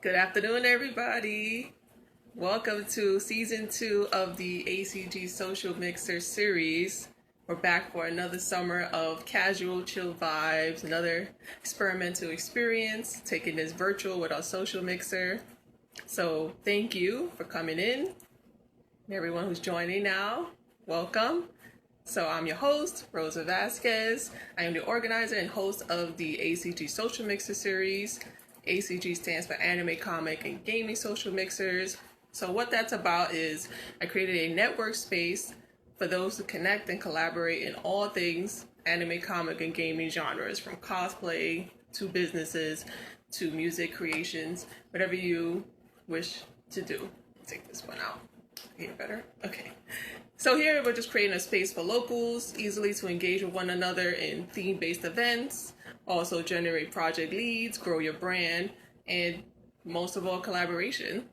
Good afternoon, everybody. Welcome to season 2 of the ACG Social Mixer series. We're back for another summer of casual, chill vibes, another experimental experience, taking this virtual with our social mixer. So thank you for coming in. And everyone who's joining now, welcome. So I'm your host, Rosa Vasquez. I am the organizer and host of the ACG Social Mixer series. ACG stands for Anime, Comic, and Gaming Social Mixers. So what that's about is I created a network space for those to connect and collaborate in all things anime, comic, and gaming genres, from cosplay to businesses to music creations, whatever you wish to do. Take this one out. Hear better? Okay. So here we're just creating a space for locals, easily to engage with one another in theme-based events, also generate project leads, grow your brand, and most of all, collaboration.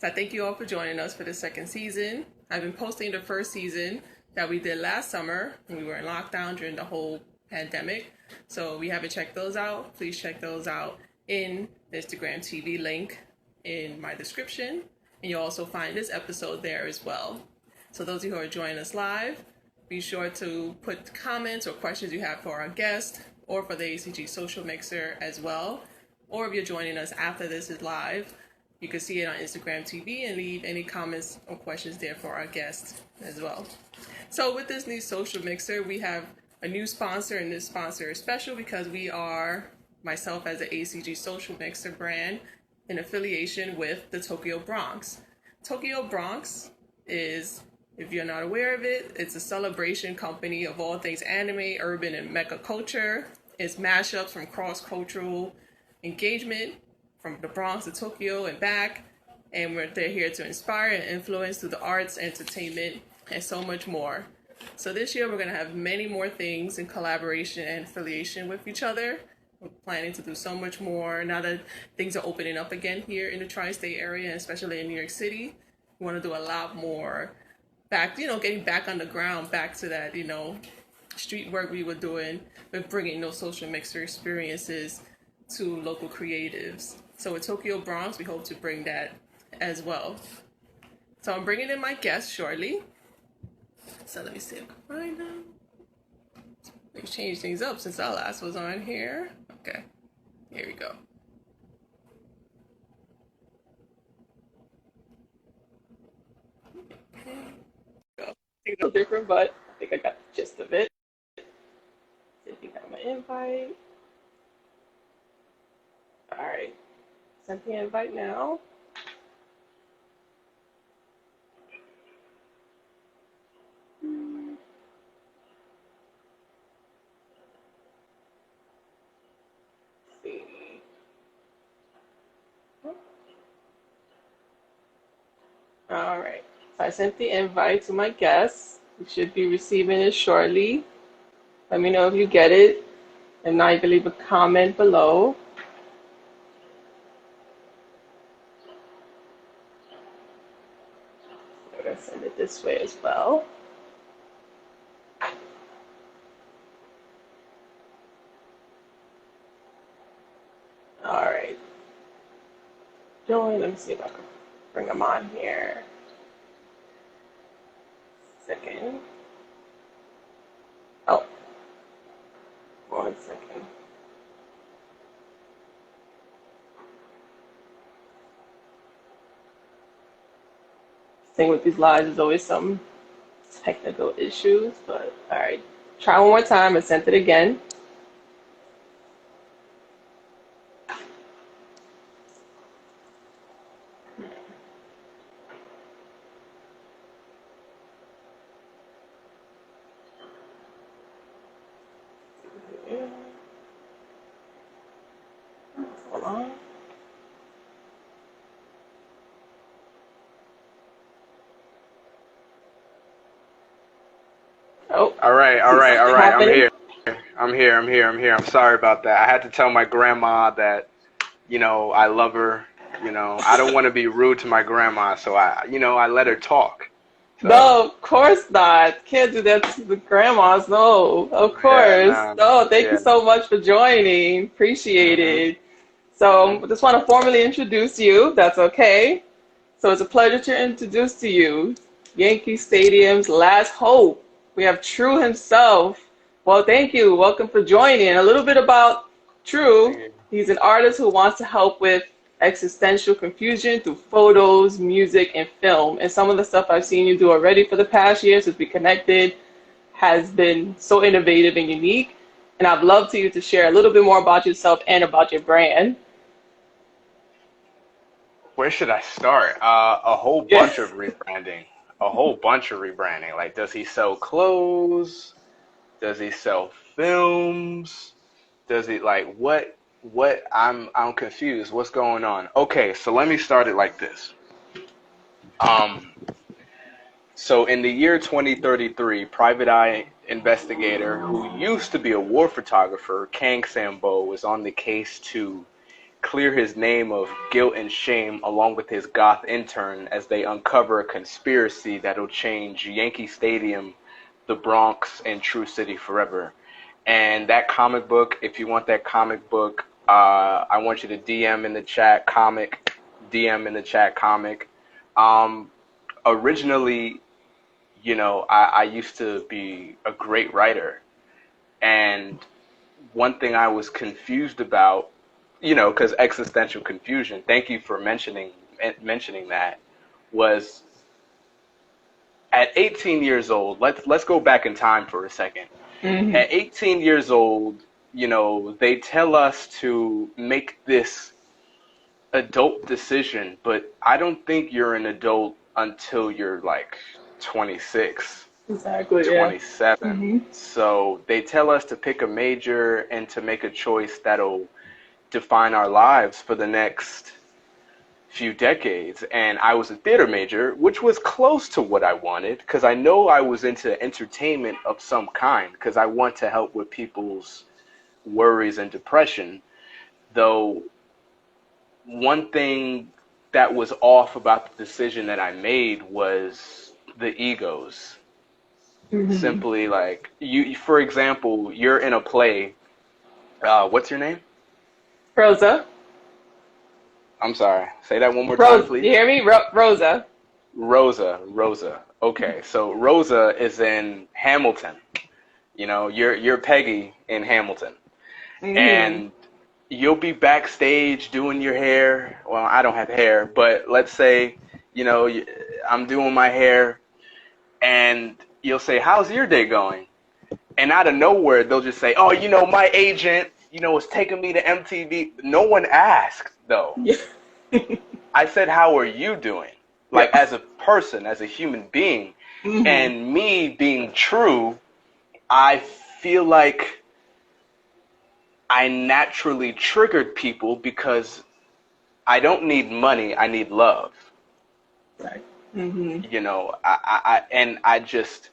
So I thank you all for joining us for the second season. I've been posting the first season that we did last summer when we were in lockdown during the whole pandemic. So we haven't checked those out. Please check those out in the Instagram TV link in my description. And you'll also find this episode there as well. So those of you who are joining us live, be sure to put comments or questions you have for our guest or for the ACG Social Mixer as well. Or if you're joining us after this is live, you can see it on Instagram TV and leave any comments or questions there for our guest as well. So with this new social mixer, we have a new sponsor, and this sponsor is special because we are, myself as an ACG Social Mixer brand, in affiliation with the Tokyo Bronx. Tokyo Bronx is, if you're not aware of it, it's a celebration company of all things anime, urban, and mecha culture. It's mashups from cross-cultural engagement from the Bronx to Tokyo and back. And they're here to inspire and influence through the arts, entertainment, and so much more. So this year we're going to have many more things in collaboration and affiliation with each other. We're planning to do so much more now that things are opening up again here in the tri-state area, and especially in New York City. We want to do a lot more back, getting back on the ground, back to that, street work we were doing, but bringing those social mixer experiences to local creatives. So with Tokyo Bronx, we hope to bring that as well. So I'm bringing in my guest shortly. So let me see if I can find them. We've changed things up since our last was on here. Okay, here we go. Okay. It's a little different, but I think I got the gist of it. See if you got my invite. All right, sent the invite now. All right, so I sent the invite to my guests. You should be receiving it shortly. Let me know if you get it. If not, you can leave a comment below. I'm gonna send it this way as well. All right. Join. Let me see if I can bring them on here. Second. Oh, 1 second. Thing with these lives is always some technical issues, but all right. Try one more time. I sent it again. Hold on. Oh, All right, all see right, all something right. I'm happening? here. I'm sorry about that. I had to tell my grandma that, I love her. I don't want to be rude to my grandma, so I let her talk. So, No, of course not. Can't do that to the grandmas. No, of yeah, course. no, No, thank you yeah. so much for joining. Appreciate Mhm. it. So I just want to formally introduce you. That's okay. So it's a pleasure to introduce to you Yankee Stadium's last hope. We have TRU himself. Well, thank you. Welcome for joining. A little bit about TRU. Thank He's an artist who wants to help with existential confusion through photos, music, and film. And some of the stuff I've seen you do already for the past year since we connected has been so innovative and unique. And I'd love to you to share a little bit more about yourself and about your brand. Where should I start? A whole bunch Yes. of rebranding. A whole bunch of rebranding. Like, does he sell clothes? Does he sell films? Does he like what? What? I'm confused. What's going on? Okay, so let me start it like this. Um, so in the year 2033, private eye investigator who used to be a war photographer, Kang Sambo, was on the case to clear his name of guilt and shame along with his goth intern as they uncover a conspiracy that'll change Yankee Stadium, the Bronx, and True City forever. And that comic book, if you want that comic book, I want you to DM in the chat comic, DM in the chat comic. Um, Originally, I used to be a great writer, and one thing I was confused about, because existential confusion. Thank you for mentioning that. Was at 18 years old. Let's go back in time for a second. Mm-hmm. At 18 years old, they tell us to make this adult decision, but I don't think you're an adult until you're like 26. Exactly, yeah. 27. Mm-hmm. So they tell us to pick a major and to make a choice that'll define our lives for the next few decades. And I was a theater major, which was close to what I wanted because I know I was into entertainment of some kind because I want to help with people's worries and depression. Though one thing that was off about the decision that I made was the egos. Mm-hmm. Simply like for example, you're in a play. What's your name? Rosa. I'm sorry. Say that one more time, Rose, you please. hear me? Rosa. Rosa. Okay, so Rosa is in Hamilton. You're Peggy in Hamilton, Mm-hmm. and you'll be backstage doing your hair. Well, I don't have hair, but let's say, I'm doing my hair, and you'll say, "How's your day going?" And out of nowhere, they'll just say, "Oh, my agent, is taking me to MTV." No one asked though. Yeah. I said, "How are you doing?" Yeah. Like as a person, as a human being. Mm-hmm. And me being true, I feel like I naturally triggered people because I don't need money, I need love. Right. Mm-hmm. And I just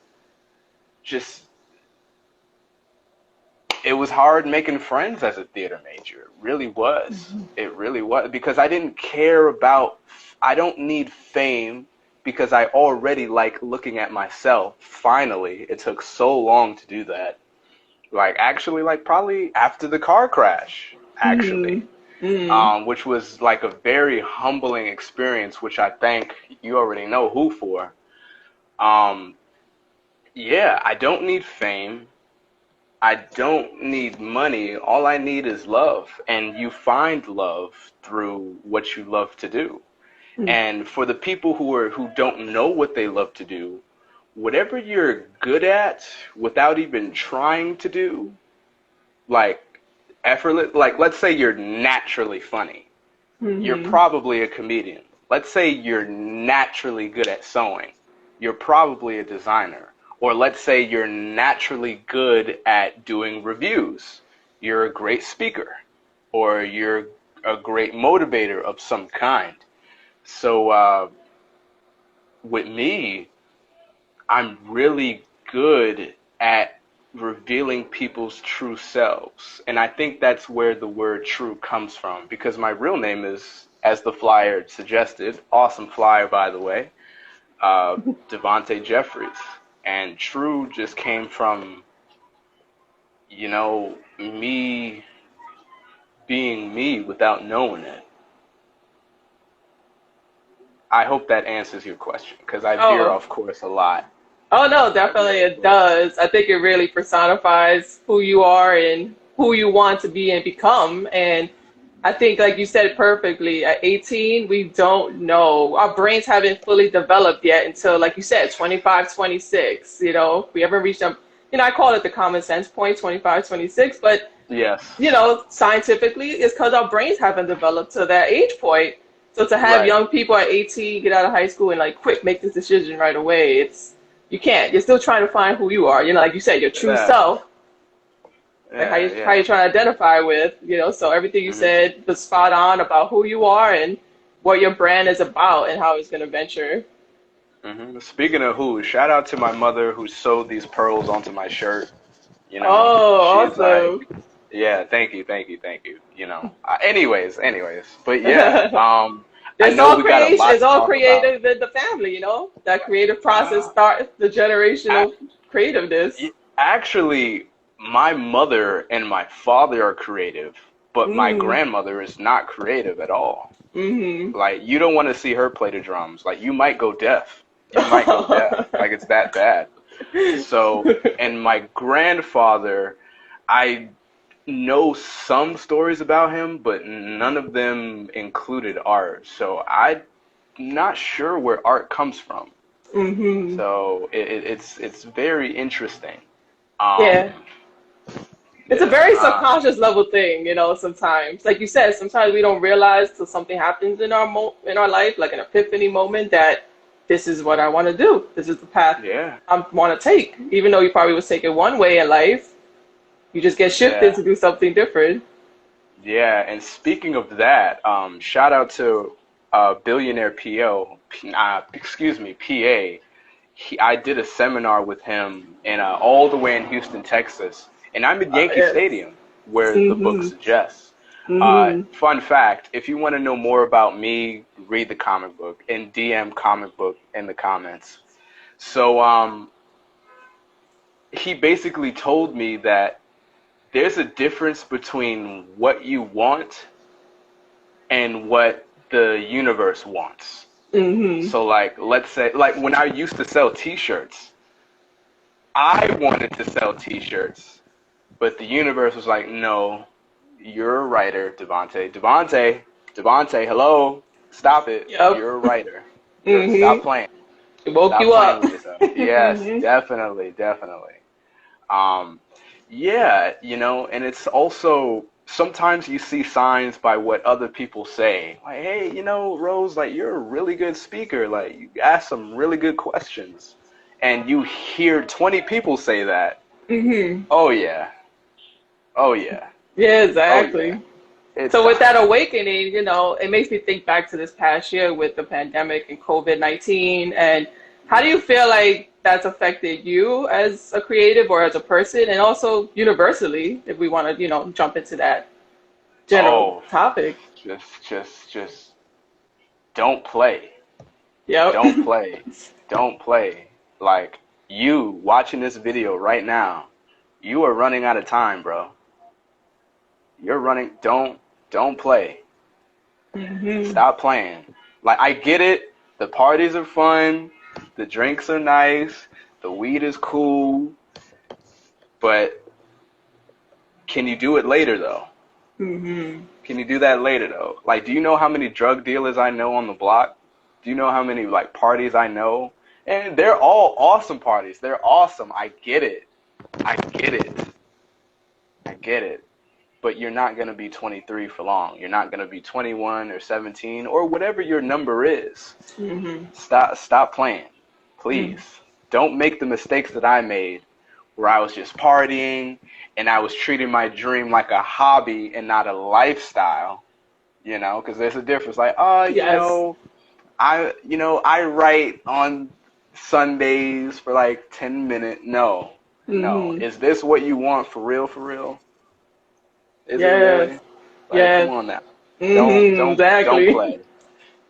it was hard making friends as a theater major. It really was. Mm-hmm. It really was because I didn't care about, I don't need fame because I already like looking at myself. Finally, it took so long to do that. Like actually, like probably after the car crash, actually, Mm-hmm. Mm-hmm. which was like a very humbling experience, which I thank you already know who for. Um, yeah, I don't need fame. I don't need money. All I need is love. And you find love through what you love to do. And for the people who don't know what they love to do, whatever you're good at without even trying to do, like effortless, like let's say you're naturally funny. You're Mm-hmm. probably a comedian. Let's say you're naturally good at sewing. You're probably a designer. Or let's say you're naturally good at doing reviews. You're a great speaker. Or you're a great motivator of some kind. So with me, I'm really good at revealing people's true selves. And I think that's where the word true comes from because my real name is, as the flyer suggested, awesome flyer, by the way, Devonte Jeffries. And true just came from, me being me without knowing it. I hope that answers your question because I veer Oh, off course a lot. oh no, I definitely veer off it course. does. I think it really personifies who you are and who you want to be and become. And I think, like you said perfectly, at 18, we don't know. Our brains haven't fully developed yet until, like you said, 25, 26. We haven't reached them. I call it the common sense point, 25, 26. But, Yes. scientifically, it's because our brains haven't developed to that age point. So to have Right. young people at 18 get out of high school and like quick make this decision right away, you can't. You're still trying to find who you are. Like you said, your true Yeah. self, like Yeah. how Yeah. you trying to identify with. So everything you hmm said was spot on about who you are and what your brand is about and how it's going to venture. Speaking of who, shout out to my mother who sewed these pearls onto my shirt. Oh, She's like, awesome. yeah, thank you, thank you, thank you. Anyways, but yeah, I It's know all we got a creation. lot It's to all talk about. creative in the family. That creative process Uh, starts the I, generational creativeness. Actually, my mother and my father are creative, but my Mm. grandmother is not creative at all. Mm-hmm. Like, you don't want to see her play the drums. Like, you might go deaf. You might go deaf. Like, it's that bad. So, and my grandfather, I know some stories about him, but none of them included art. So I'm not sure where art comes from. Mm-hmm. So it's very interesting. Yeah. Um, It's a yeah. very subconscious level thing, sometimes. Like you said, sometimes we don't realize till something happens in our life, like an epiphany moment, that this is what I want to do. This is the path Yeah. I want to take. Even though you probably was taking one way in life, you just get shifted Yeah. to do something different. Yeah. And speaking of that, shout out to billionaire PO, excuse me, PA. I did a seminar with him in all the way in Houston, Texas, and I'm at Yankee Yes. Stadium, where the book Mm-hmm. suggests. Mm-hmm. Fun fact: if you want to know more about me, read the comic book and DM comic book in the comments. So he basically told me that there's a difference between what you want and what the universe wants. Mm-hmm. So like, let's say, like when I used to sell T-shirts. I wanted to sell T-shirts, but the universe was like, "No, you're a writer, Devonte, hello, stop it. Yep. You're a writer. Stop Mm-hmm. playing. It woke Stop you playing up. with yourself." Yes, Mm-hmm. definitely, definitely. Um, yeah, and it's also sometimes you see signs by what other people say. Like, hey, Rose, like you're a really good speaker. Like you ask some really good questions. And you hear 20 people say that. Mm-hmm. Oh yeah. Oh yeah. Yeah, Oh yeah. exactly. It's So with that time. awakening, it makes me think back to this past year with the pandemic and COVID-19. And how do you feel like that's affected you as a creative or as a person, and also universally, if we want to, jump into that general Oh, topic? just don't play. Yep. Don't play. Don't play. Like you watching this video right now, you are running out of time, bro. You're running. Don't play. Hmm. Stop playing. Like I get it. The parties are fun. The drinks are nice. The weed is cool. But can you do it later though? Hmm. Can you do that later though? Like, do you know how many drug dealers I know on the block? Do you know how many like parties I know? And they're all awesome parties. They're awesome. I get it. I get it. I get it. But you're not going to be 23 for long. You're not going to be 21 or 17 or whatever your number is. Hmm. Stop playing. Please. Don't make the mistakes that I made where I was just partying and I was treating my dream like a hobby and not a lifestyle, because there's a difference. Like, Yes. I write on Sundays for like 10 minutes. No, no. Hmm. Is this what you want for real, for real? Is it Yes. really? Like, come Yes. on now. Hmm. Don't Exactly. play.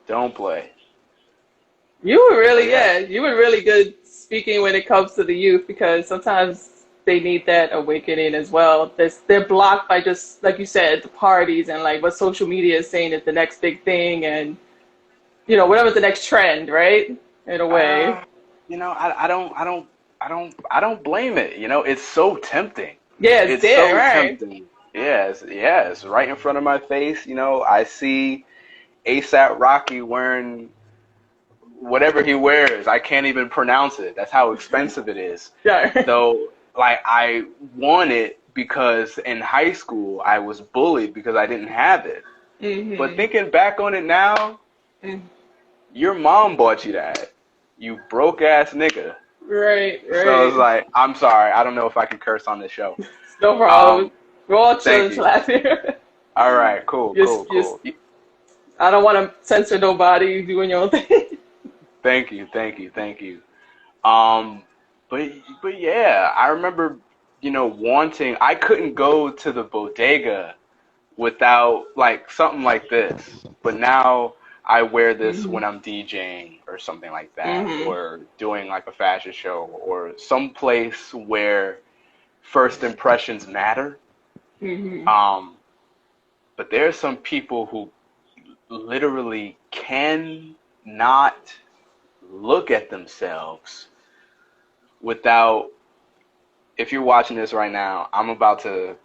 Don't play. You were But really, yeah. yeah, you were really good speaking when it comes to the youth, because sometimes they need that awakening as well. They're blocked by, just like you said, the parties and like what social media is saying is the next big thing, and whatever's the next trend, right? In a way. Uh, I don't blame it. It's so tempting. Yeah, it's It's there, so right? tempting. Yes, yes, right in front of my face. I see ASAP Rocky wearing whatever he wears. I can't even pronounce it. That's how expensive it is. Yeah. So, like, I want it because in high school I was bullied because I didn't have it. But Mhm. thinking back on it now, Mm. your mom bought you that. You broke ass nigga. Right, So it's right. like, I'm sorry, I don't know if I can curse on this show. No problem. Um, We're all Thank chilling you. last year. All right, cool, Just, cool, just. cool. I don't want to censor nobody. You doing your own thing. Thank you, thank you, thank you. Um, but yeah, I remember, wanting. I couldn't go to the bodega without like something like this. But now I wear this Mhm. when I'm DJing or something like that, Mhm. or doing like a fashion show, or some place where first impressions matter. Mhm. Um, but there are some people who literally cannot look at themselves without. If you're watching this right now, I'm about to.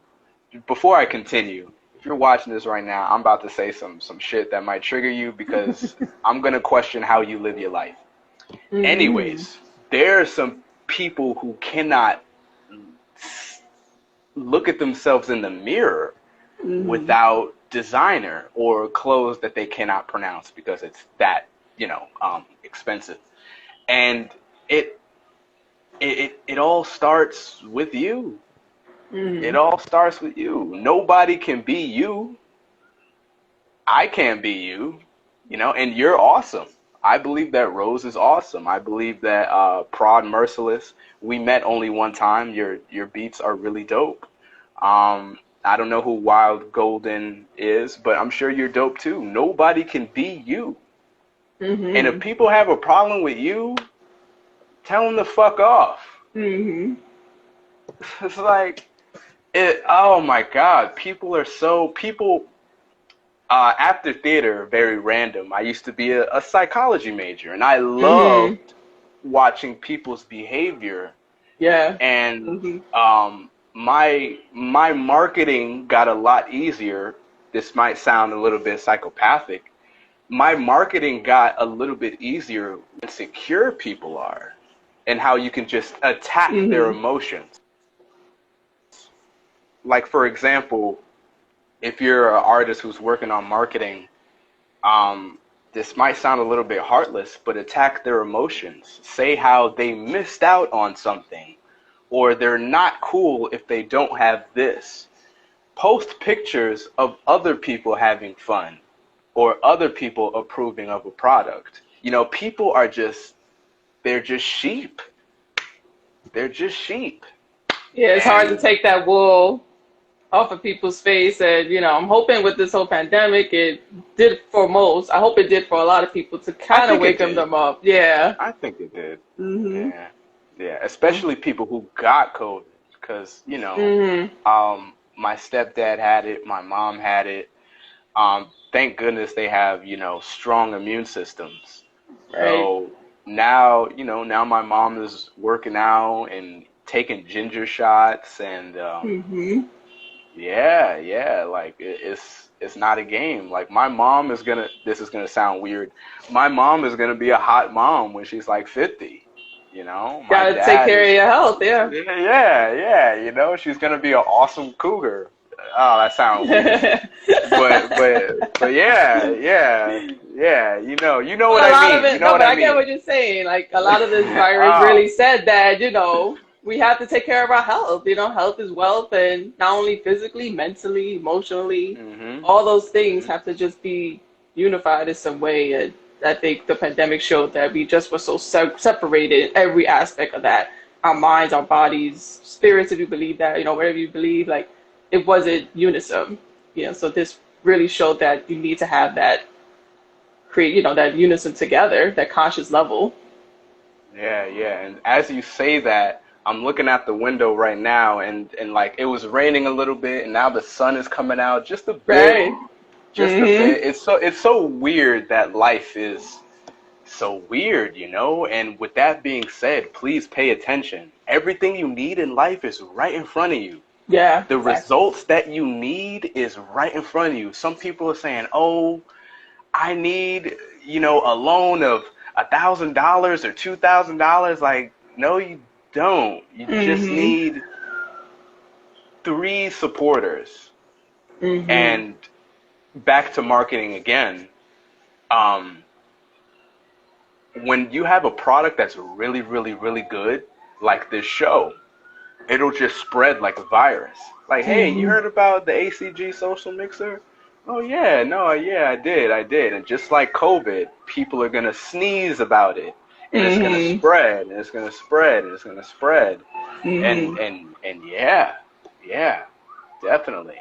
Before I continue, if you're watching this right now, I'm about to say some shit that might trigger you because I'm gonna question how you live your life. Mhm. Anyways, there are some people who cannot look at themselves in the mirror Mhm. without designer or clothes that they cannot pronounce because it's that expensive. And it it all starts with you. It Mhm. all starts with you. Nobody can be you. I can't be you, and you're awesome. I believe that Rose is awesome. I believe that Prod Merciless, we met only one time. Your beats are really dope. I don't know who Wild Golden is, but I'm sure you're dope too. Nobody can be you. And if Mhm. people have a problem with you, tell them to fuck off. Mhm. It's like oh my God, people. After theater, very random. I used to be a psychology major, and I Mhm. loved watching people's behavior. Yeah. And Mhm. my marketing got a lot easier. This might sound a little bit psychopathic. My marketing got a little bit easier when insecure people are, and how you can just attack their Mhm. emotions. Like for example, if you're an artist who's working on marketing, um, this might sound a little bit heartless, but attack their emotions. Say how they missed out on something, or they're not cool if they don't have this. Post pictures of other people having fun or other people approving of a product. People are they're just sheep. They're just sheep. Yeah, it's hard to And take that wool off of people's face, and I'm hoping with this whole pandemic, it did for most. I hope it did for a lot of people to I kind of think it waken did. them up. Yeah. I think it did. Mhm. Yeah. Yeah. Especially people who got COVID. Because, Mhm. my stepdad had it, my mom had it. Thank goodness they have, strong immune systems. Right. So now my mom is working out and taking ginger shots, and Mhm. yeah, yeah, like it's not a game. Like my mom is gonna. This is gonna sound weird. My mom is gonna be a hot mom when she's like 50. My Gotta take dad care of is. your health. Yeah. Yeah, yeah, yeah. She's gonna be an awesome cougar. Oh, that sounds weird. But yeah, yeah, yeah. You know what Well, a I lot of mean. You it, know no, what but I I get mean. what you're saying. Like a lot of this virus Oh, really said that, we have to take care of our health. Health is wealth, and not only physically, mentally, emotionally, mhm, all those things mhm. have to just be unified in some way. And I think the pandemic showed that we just were so separated, every aspect of that. Our minds, our bodies, spirits, if you believe that, whatever you believe, like it wasn't unison. So this really showed that you need to have that create, that unison together, that conscious level. Yeah, yeah. And as you say that, I'm looking out the window right now, and like it was raining a little bit, and now the sun is coming out just a bit, Right. just a Mm-hmm. bit. It's so weird that life is so weird, you know? And with that being said, please pay attention. Everything you need in life is right in front of you. Yeah, The exactly. results that you need is right in front of you. Some people are saying, "Oh, I need, a loan of $1,000 or $2,000." Like, no, you don't. You just Mm-hmm. need three supporters. Mm-hmm. And back to marketing again. Um, when you have a product that's really, really, really good, like this show, it'll just spread like a virus. Like, hey, you Mm-hmm. heard about the ACG social mixer? Oh yeah, no, yeah, I did. And just like COVID, people are gonna sneeze about it, and it's gonna Mm-hmm. spread, and it's gonna spread, and it's gonna spread, and Mm-hmm. and and yeah, yeah, definitely.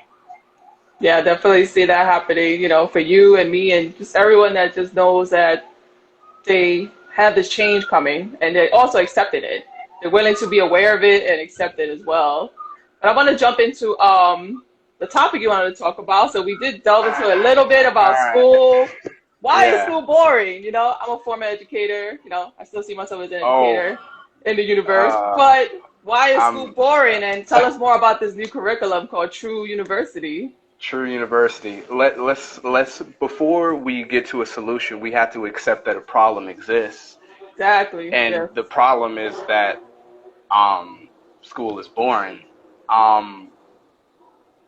Yeah, definitely see that happening, for you and me and just everyone that just knows that they have this change coming and they also accepted it. They're willing to be aware of it and accept it as well. But I want to jump into the topic you wanted to talk about. So we did delve into a little bit All about right. school. Why is Yeah. school boring? I'm a former educator. I still see myself as an Oh, educator in the universe. uh, But why is school I'm boring? And tell us more about this new curriculum called TRU University. TRU University. Let's before we get to a solution, we have to accept that a problem exists. Exactly. And Yes. the problem is that um, school is boring. Um,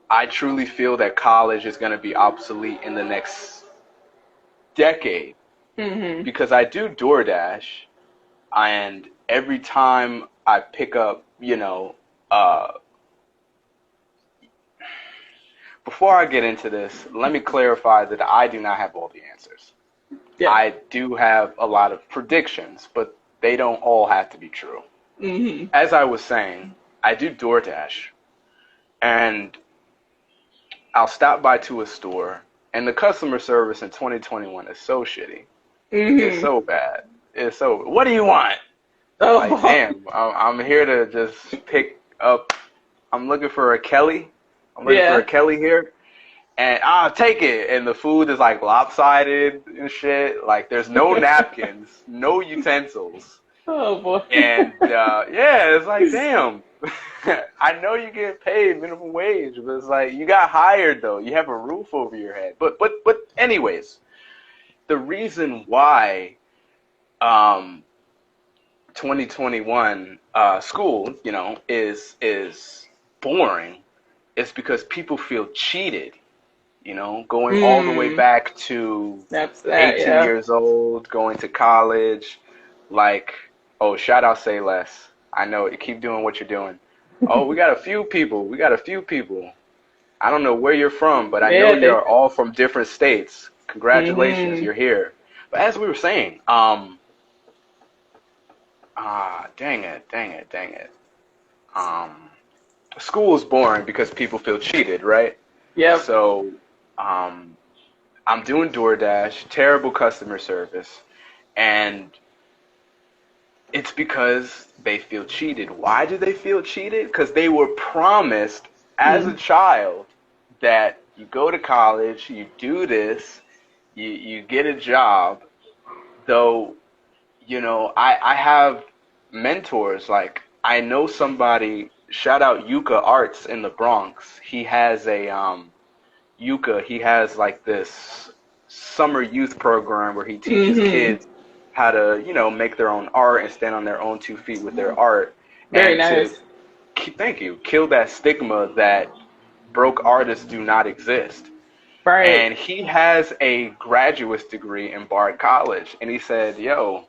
I truly feel that college is going to be obsolete in the next decade Mm-hmm. because I do DoorDash, and every time I pick up, before I get into this, let me clarify that I do not have all the answers. Yeah. I do have a lot of predictions, but they don't all have to be true. Mm-hmm. As I was saying, I do DoorDash, and I'll stop by to a store, and the customer service in 2021 is so shitty. It's Mm-hmm. so bad. It's so. What do you want? Like, Oh. damn, I'm here to just pick up. I'm looking for a Kelly. I'm looking for a Yeah. Kelly here, and I'll take it. And the food is like lopsided and shit. Like, there's no napkins, no utensils. Oh boy. And yeah, it's like, damn. I know you get paid minimum wage, but it's like you got hired though. You have a roof over your head. But anyways, the reason why um 2021 school, is boring is because people feel cheated. Going all the way Mm. back to That's that. 18 Yeah. years old, going to college, like, oh, shout out Say Less. I know it. Keep doing what you're doing. Oh, we got a few people. We got a few people. I don't know where you're from, but I know Yeah. you're all from different states. Congratulations, Mm-hmm. you're here. But as we were saying, dang it. Um, School is boring because people feel cheated, right? Yep. So, um, I'm doing DoorDash, terrible customer service, and it's because they feel cheated. Why do they feel cheated? Because they were promised as a Mm. child that you go to college, you do this, you get a job. Though, I have mentors. Like, I know somebody, shout out Yuka Arts in the Bronx. He has Yuka, he has like this summer youth program where he teaches Mm-hmm. kids how to, make their own art and stand on their own 2 feet with their art, Very and to, nice. thank you, kill that stigma that broke artists do not exist. Right. And he has a graduate's degree in Bard College, and he said, "Yo,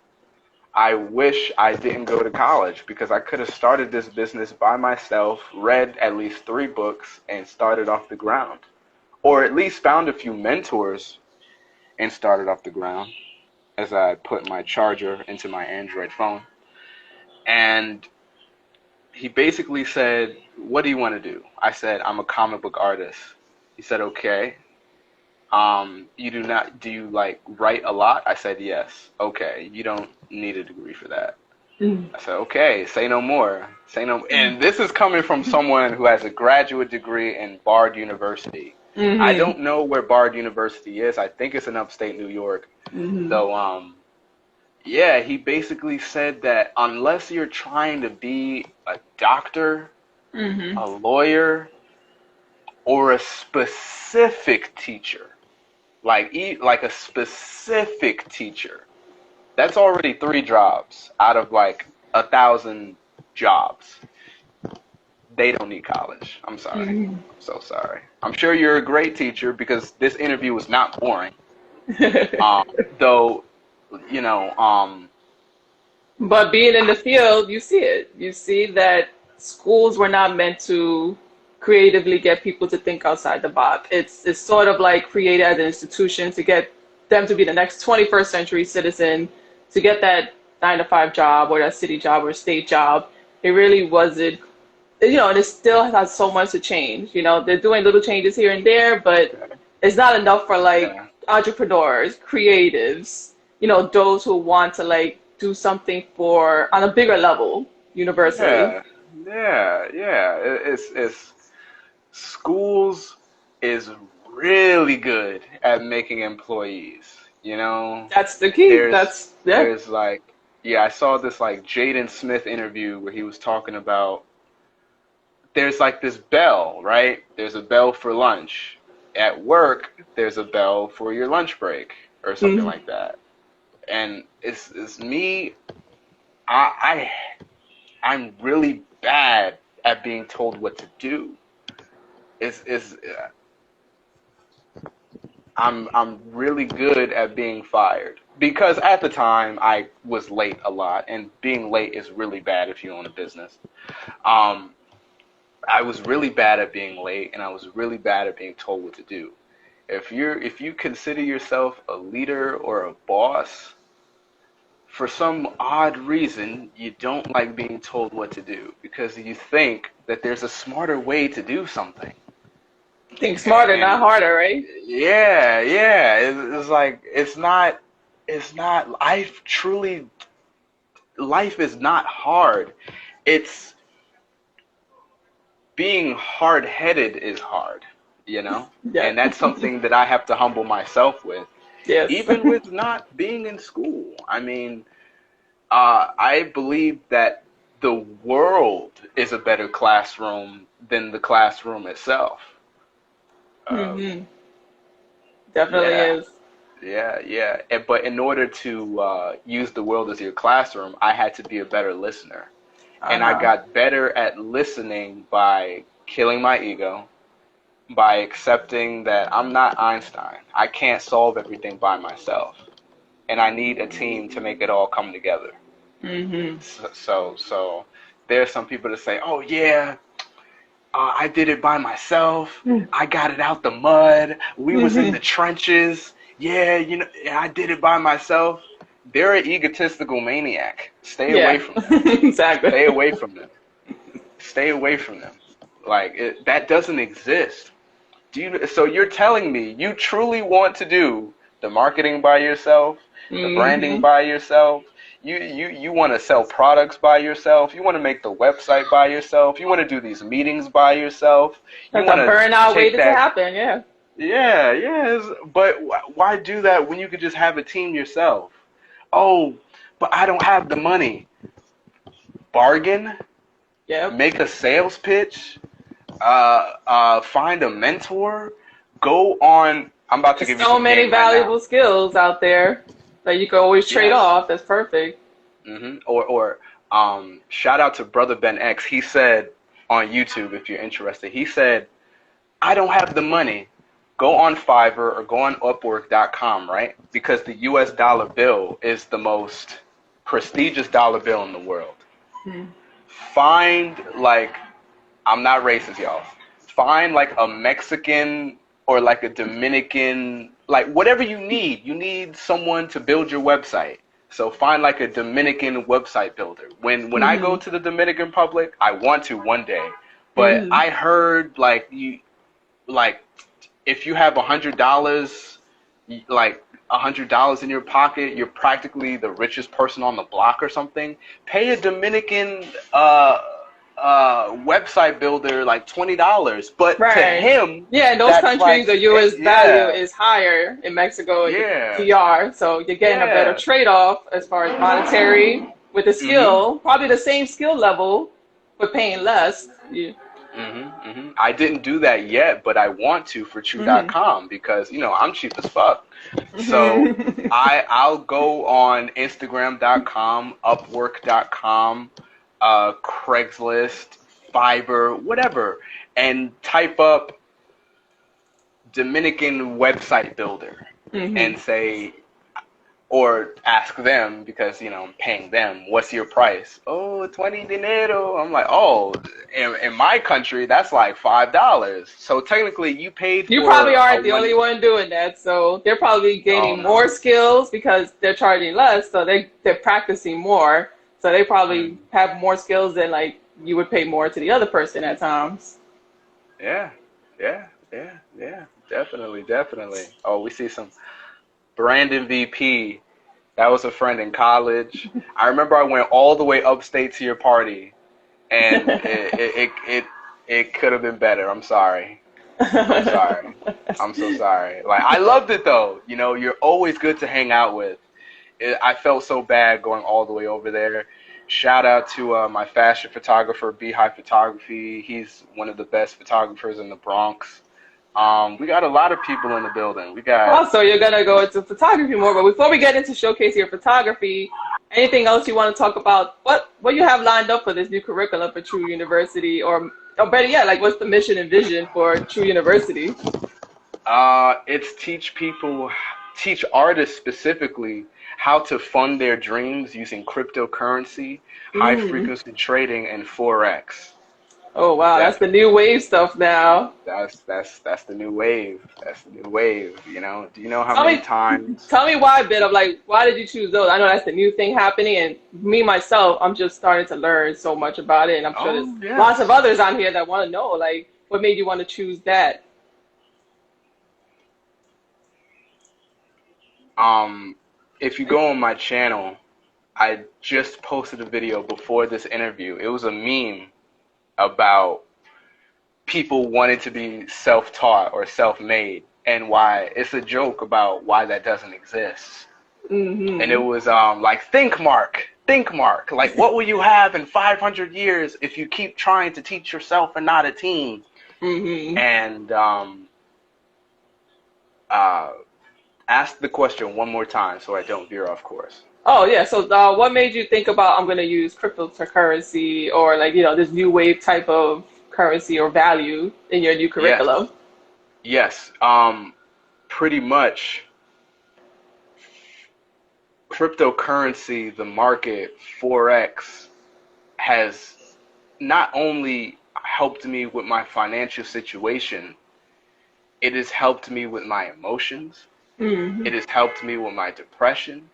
I wish I didn't go to college because I could have started this business by myself, read at least 3 books, and started off the ground." Or at least found a few mentors and started off the ground as I put my charger into my Android phone. And he basically said, "What do you want to do?" I said, "I'm a comic book artist." He said, "Okay. Do you like write a lot?" I said, "Yes." "Okay, you don't need a degree for that." Mm. I said, okay, say no more. Say no. And this is coming from someone who has a graduate degree in Bard University. I Mm-hmm. don't know where Bard University is. I think it's in upstate New York. Mm-hmm. So, yeah, he basically said that unless you're trying to be a doctor, Mm-hmm. a lawyer, or a specific teacher, like a specific teacher, that's already 3 jobs out of like 1,000 jobs. They don't need college. I'm sorry. Mm-hmm. I'm so sorry. I'm sure you're a great teacher because this interview was not boring. Though, you know, But being in the field, you see it. You see that schools were not meant to creatively get people to think outside the box. It's sort of like created as an institution to get them to be the next 21st century citizen, to get that 9 to 5 job or that city job or state job. It really wasn't, and it still has so much to change. They're doing little changes here and there, but it's not enough for like yeah, entrepreneurs, creatives, those who want to like do something for on a bigger level universally. yeah, yeah. It's schools is really good at making employees. You know, That's the key. there's That's yeah. there's like yeah, I saw this like Jaden Smith interview where he was talking about there's like this bell, right? There's a bell for lunch. At work, there's a bell for your lunch break or something Mhm. like that. And it's me. I I'm really bad at being told what to do. It's I'm really good at being fired because at the time I was late a lot, and being late is really bad if you own a business. Um, I was really bad at being late, and I was really bad at being told what to do. If you consider yourself a leader or a boss, for some odd reason, you don't like being told what to do because you think that there's a smarter way to do something. Think smarter, not And harder, right? yeah, it's like it's not life is not hard. It's being hard-headed is hard, you know? Yeah. And that's something that I have to humble myself with, Yes. even with not being in school. I mean, I believe that the world is a better classroom than the classroom itself. Um, Hmm. Definitely yeah, is. yeah. But in order to use the world as your classroom, I had to be a better listener. And I Uh-huh. got better at listening by killing my ego, by accepting that I'm not Einstein. I can't solve everything by myself. And I need a team to make it all come together. Hmm. So there's some people that say, oh, yeah, I did it by myself. I got it out the mud. We was in Hmm. the trenches. Yeah, I did it by myself. They're an egotistical maniac. Stay away Yeah. from them. Exactly. Stay away from them. Stay away from them. Like that doesn't exist. So you're telling me you truly want to do the marketing by yourself, the branding Hmm. by yourself. You want to sell products by yourself. You want to make the website by yourself. You want to do these meetings by yourself. You That's want a to burnout take waiting to that. happen. Yeah. Yeah. But why do that when you could just have a team yourself? Oh, but I don't have the money. Bargain. Yep. Make a sales pitch. Find a mentor. Go on. I'm about to There's give you so some many game right now. valuable skills out there that you can always trade Yes. off. That's perfect. Or shout out to brother Ben X. He said on YouTube, if you're interested, he said, I don't have the money. Go on Fiverr or go on Upwork.com, right? Because the U.S. dollar bill is the most prestigious dollar bill in the world. Mm. Find like I'm not racist, y'all. Find like a Mexican or like a Dominican, like whatever you need. You need someone to build your website. So find like a Dominican website builder. When I go Hmm. to the Dominican Republic, I want to one day. But Hmm. I heard like if you have $100, like $100 in your pocket, you're practically the richest person on the block or something. Pay a Dominican website builder like $20, but to Right. him, Yeah, in those that's countries, like, the U.S. value yeah, is higher. In Mexico, the yeah, TR, so you're getting a better yeah. trade-off as far as monetary with the Mhm. skill, probably the same skill level, but paying less. Yeah. I didn't do that yet, but I want to for Mhm. Chew.com because I'm cheap as fuck. So Mhm. I'll go on Instagram.com, Upwork.com, Craigslist, Fiverr, whatever, and type up Dominican website builder and Mhm. say, or ask them because I'm paying them. What's your price? Oh, 20 dinero. I'm like, oh, in my country that's like $5. So technically, you paid You probably for a aren't the only one. one doing that, so they're probably Oh gaining no. more skills because they're charging less, so they're practicing more. So they probably Mm. have more skills than like you would pay more to the other person at times. Yeah, yeah, yeah, yeah. Definitely, definitely. Oh, we see some Brandon VP. That was a friend in college. I remember I went all the way upstate to your party, and it could have been better. I'm sorry. I'm sorry. I'm so sorry. Like I loved it though. You're always good to hang out with. I felt so bad going all the way over there. Shout out to my fashion photographer, Beehive Photography. He's one of the best photographers in the Bronx. We got a lot of people in the building. We got. Also, you're gonna go into photography more, but before we get into showcasing your photography, anything else you want to talk about? What you have lined up for this new curriculum for TRU University, or better yet, like what's the mission and vision for TRU University? It's teach artists specifically how to fund their dreams using cryptocurrency, high Mm. frequency trading, and forex. Oh wow, that's the Definitely. new wave stuff now. That's the new wave. That's the new wave. Do you know how Tell many me, times? tell me why a bit of like why did you choose those? I know that's the new thing happening, and me myself, I'm just starting to learn so much about it, and I'm sure there's Oh lots of yes. others on here that want to know like what made you want to choose that. Um, if you go on my channel, I just posted a video before this interview. It was a meme about people wanting to be self-taught or self-made and why it's a joke about why that doesn't exist. And it Hmm. was like think mark, like what will you have in 500 years if you keep trying to teach yourself and not a team? Hmm. And uh, ask the question one more time so I don't veer off course. Oh yeah. So what made you think about I'm going to use cryptocurrency or like this new wave type of currency or value in your new Yes, curriculum? yes. Pretty much cryptocurrency, the market, forex has not only helped me with my financial situation, it has helped me with my emotions. Hmm. It has helped me with my depression.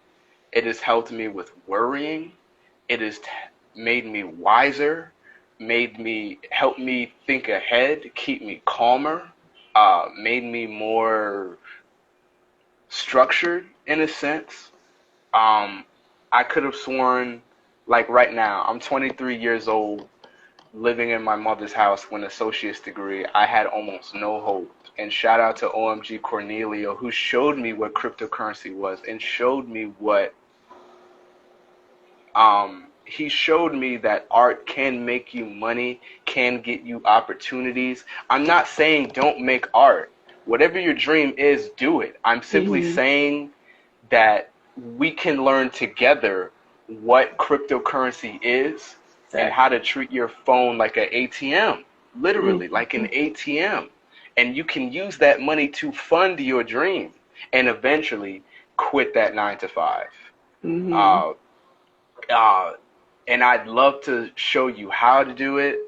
It has helped me with worrying. It has made me wiser, helped me think ahead, keep me calmer, made me more structured in a sense. Um, I could have sworn, like right now, I'm 23 years old, living in my mother's house with an associate's degree. I had almost no hope. And shout out to OMG Cornelio, who showed me what cryptocurrency was and showed me he showed me that art can make you money, can get you opportunities. I'm not saying don't make art. Whatever your dream is, do it. I'm simply Hmm. saying that we can learn together what cryptocurrency is and how Exactly. to treat your phone like an ATM, literally like an Hmm. ATM. And you can use that money to fund your dream and eventually quit that 9 to 5. Hmm. Uh, uh, and I'd love to show you how to do it,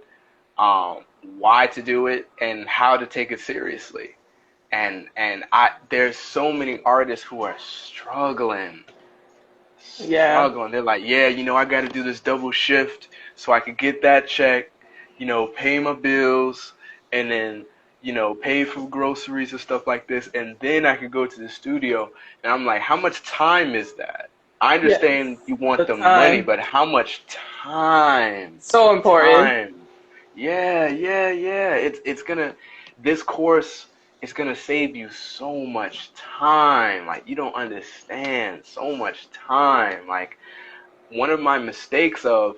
why to do it, and how to take it seriously. And there's so many artists who are Yeah. struggling. They're like, yeah, I got to do this double shift so I could get that check, pay my bills, and then pay for groceries and stuff like this, and then I could go to the studio. And I'm like, how much time is that? I Yes. understand you want The the money, time. but how much time? So important. Time. Yeah, yeah, yeah. This course is gonna save you so much time. Like, you don't understand, so much time. Like, one of my mistakes of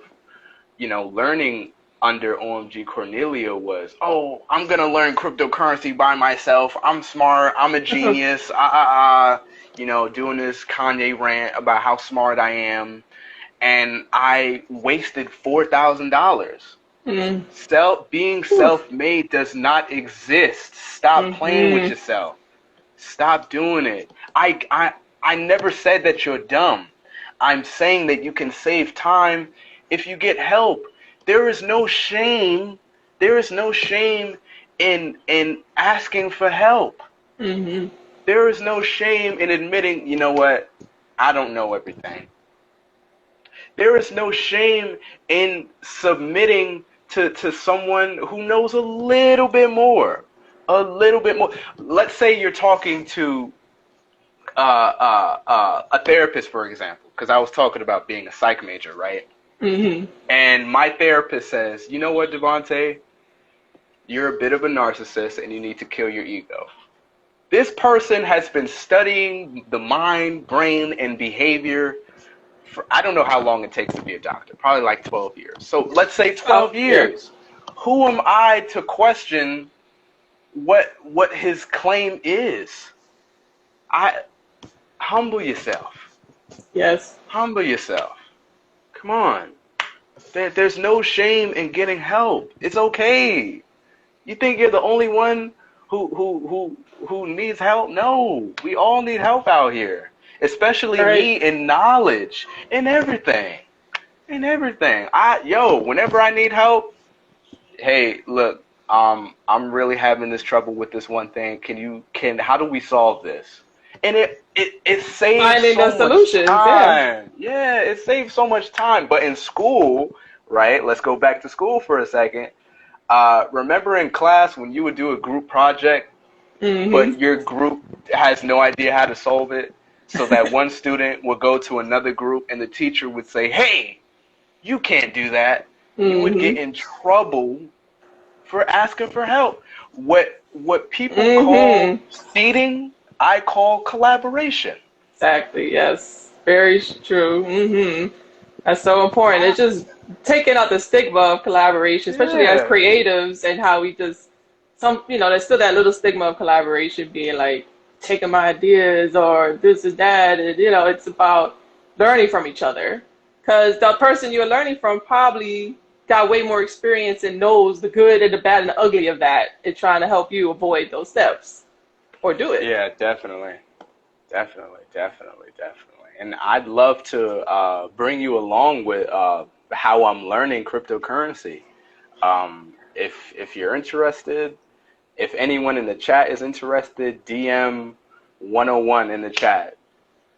learning under OMG Cornelia was, oh, I'm gonna learn cryptocurrency by myself. I'm smart. I'm a genius. Doing this Kanye rant about how smart I am, and I wasted $4,000. Mm. Being Whew. self-made does not exist. Stop playing with Mm-hmm. yourself. Stop doing it. I never said that you're dumb. I'm saying that you can save time if you get help. There is no shame. There is no shame in asking for help. Mm-hmm. There is no shame in admitting, you know what? I don't know everything. There is no shame in submitting to someone who knows a little bit more. A little bit more. Let's say you're talking to a therapist, for example, because I was talking about being a psych major, right? Mm-hmm. And my therapist says, you know what, Devontae? You're a bit of a narcissist and you need to kill your ego. This person has been studying the mind, brain, and behavior for, I don't know how long it takes to be a doctor, probably like 12 years. So let's say 12 Yeah. years. Who am I to question what his claim is? I Humble yourself. Yes. Humble yourself. Come on. There's no shame in getting help. It's okay. You think you're the only one who needs help? No, we all need help out here. Especially Right. me in knowledge, in everything, in everything. Whenever I need help, hey, look, I'm really having this trouble with this one thing. How do we solve this? And it saves Finding the so much solutions. Yeah. time. Yeah, it saves so much time. But in school, right? Let's go back to school for a second. Remember in class when you would do a group project, Mm-hmm. but your group has no idea how to solve it? So that one student would go to another group and the teacher would say, hey, you can't do that. You would get Mm-hmm. in trouble for asking for help. What people call Mm-hmm. seating, I call collaboration. Exactly. Yes. Very true. Mm-hmm. That's so important. It's just taking out the stigma of collaboration, especially as Yeah, creatives, and how we just there's still that little stigma of collaboration being like taking my ideas or this is that, and it's about learning from each other. Because the person you're learning from probably got way more experience and knows the good and the bad and the ugly of that, and trying to help you avoid those steps or do it. yeah, definitely, definitely, definitely, definitely. And I'd love to bring you along with how I'm learning cryptocurrency. If you're interested, if anyone in the chat is interested, DM 101 in the chat.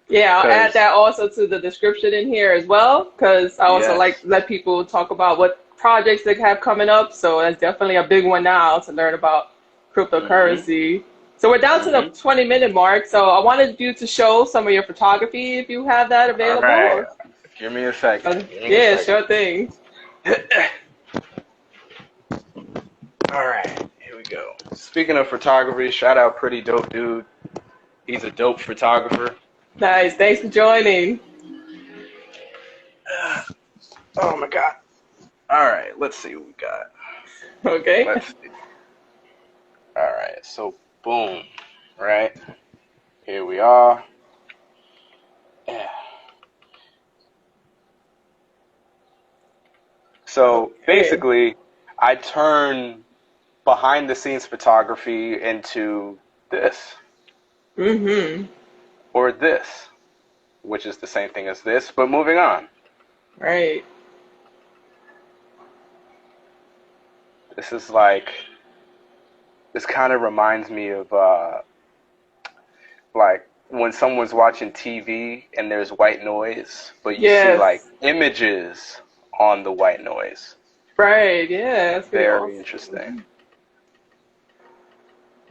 Yeah, I'll add Cause that also to the description in here as well, because I also like yes, let people talk about what projects they have coming up. So that's definitely a big one now to learn about mhm, cryptocurrency. So we're down to the mhm. 20-minute mark. So I wanted you to show some of your photography if you have that All available. right, give me a second. Give me a Yeah, second. sure thing. All right, here we go. Speaking of photography, shout out Pretty Dope Dude. He's a dope photographer. Nice. Thanks for joining. Oh my God. All right, let's see what we got. Okay. Let's see. All right, so boom, right? Here we are. Yeah. So Okay. basically, I turn behind the scenes photography into this Mm-hmm. or this, which is the same thing as this, but moving on. Right. This is like, this kind of reminds me of like when someone's watching TV and there's white noise, but you see like Yes. images on the white noise. Right. Yeah. That's pretty Very awesome. interesting.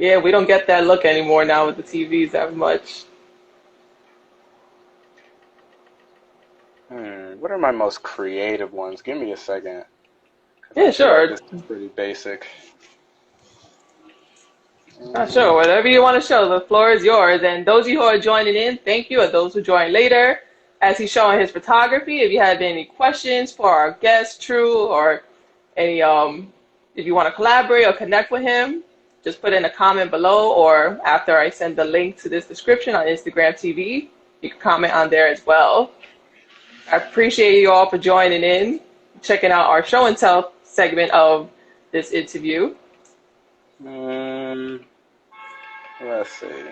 Yeah, we don't get that look anymore now with the TVs that much. What are my most creative ones? Give me a second, because I Yeah, feel like sure. this is pretty basic. Sure. Whatever you want to show, the floor is yours. And those of you who are joining in, thank you. And those who join later, as he's showing his photography, if you have any questions for our guest, True, or any if you want to collaborate or connect with him, just put in a comment below, or after I send the link to this description on Instagram TV, you can comment on there as well. I appreciate you all for joining in, checking out our show and tell segment of this interview. Mm, let's see.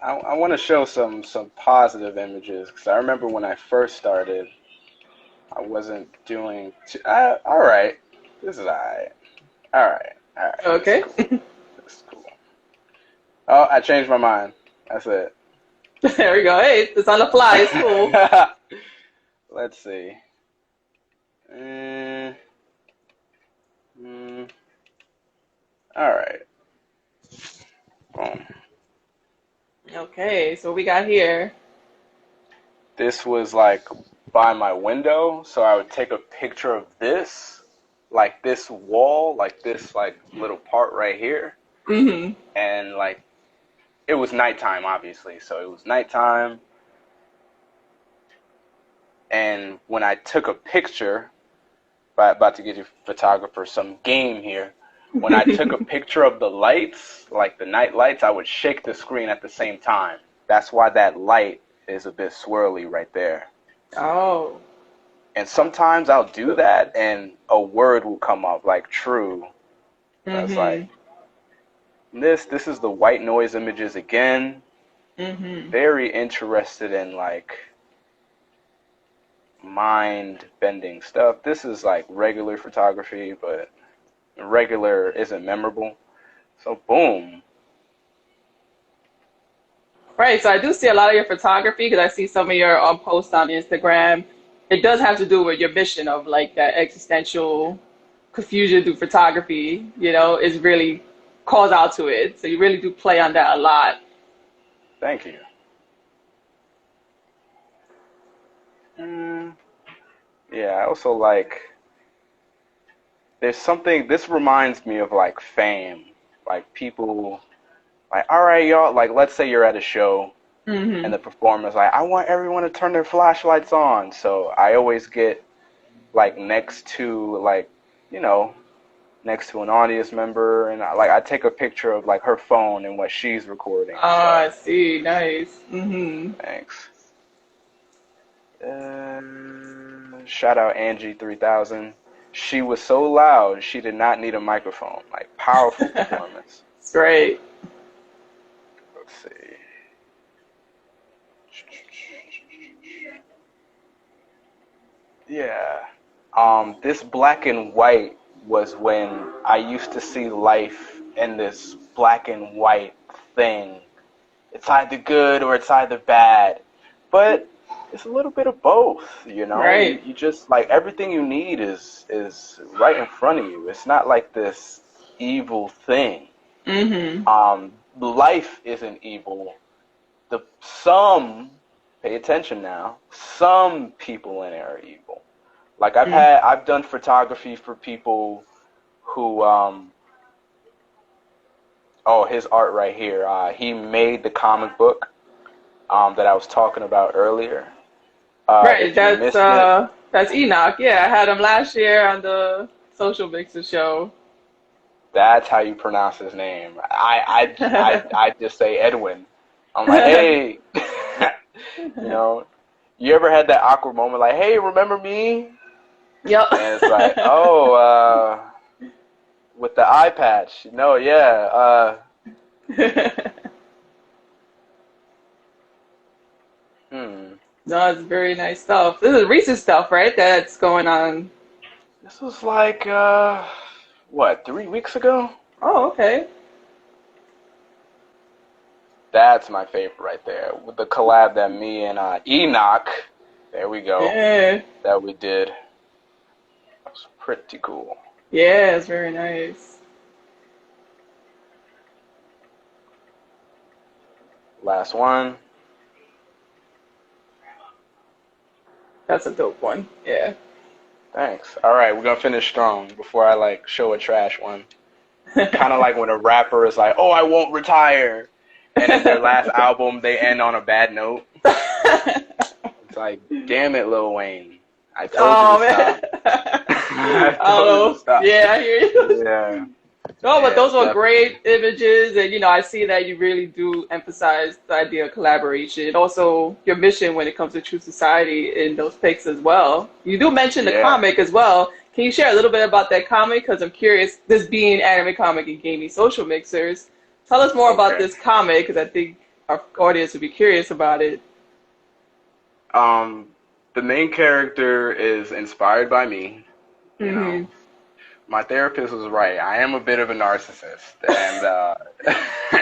I want to show some positive images because I remember when I first started, I wasn't doing too, all right. This is all right. All right. All right. This is Okay. cool. This is cool. Oh, I changed my mind. That's it. There we go. Hey, it's on the fly. It's cool. Let's see. Mm, mm, all right. Boom. Okay, so we got here. This was like by my window, so I would take a picture of this, like this wall, like this like little part right here, Mm-hmm. and like it was nighttime, obviously, so it was nighttime. And when I took a picture, about to give you photographer some game here. When I took a picture of the lights, like the night lights, I would shake the screen at the same time. That's why that light is a bit swirly right there. Oh. And sometimes I'll do that and a word will come up like true. That's Mm-hmm. like this is the white noise images again. Mm-hmm. Very interested in like mind bending stuff. This is like regular photography, but regular isn't memorable. So boom. Right, so I do see a lot of your photography because I see some of your posts on Instagram. It does have to do with your mission of like that existential confusion through photography, is really calls out to it. So you really do play on that a lot. Thank you. Mm, yeah, I also like there's something this reminds me of like fame. Like people like, all right, y'all, like let's say you're at a show and Mm-hmm. the performer's like, I want everyone to turn their flashlights on. So I always get like next to like, you know, next to an audience member and I take a picture of like her phone and what she's recording. Ah, So I see. Nice. Mm-hmm. thanks. Shout out Angie 3000. She was so loud she did not need a microphone. Like powerful performance. Great. Let's see. Yeah. This black and white was when I used to see life in this black and white thing. It's either good or it's either bad. But it's a little bit of both, you know? Right. You just like everything you need is right in front of you. It's not like this evil thing. Mm-hmm. Life isn't evil. Some pay attention now. Some people in it are evil. Like I've done photography for people who oh, his art right here. He made the comic book that I was talking about earlier. Right, If you missed it, that's Enoch. Yeah, I had him last year on the Social Mixer show. that's how you pronounce his name. I just say Edwin. I'm like, hey, you know, you ever had that awkward moment like, hey, remember me? Yep. And it's like, oh, with the eye patch. No, yeah. Hmm. No, it's very nice stuff. This is recent stuff, right? That's going on. This was like, what, 3 weeks ago? Oh, okay. That's my favorite right there. With the collab that me and Enoch, there we go, Yeah. that we did. That was pretty cool. Yeah, it's very nice. Last one. That's a dope one. Yeah. Thanks. All right, we're gonna finish strong before I like show a trash one. Kind of like when a rapper is like, "Oh, I won't retire," and then their last album they end on a bad note. It's like, damn it, Lil Wayne. I told you to Man. stop. I told you to stop. Yeah, I hear you. Yeah. No, but Yeah, those were definitely. great images, and I see that you really do emphasize the idea of collaboration, and also your mission when it comes to True Society in those pics as well. You do mention the Yeah. comic as well. Can you share a little bit about that comic? Because I'm curious, this being anime comic and gaming social mixers, tell us more about Okay. this comic, because I think our audience would be curious about it. Um, the main character is inspired by me. You know, Mm-hmm. my therapist was right. I am a bit of a narcissist, and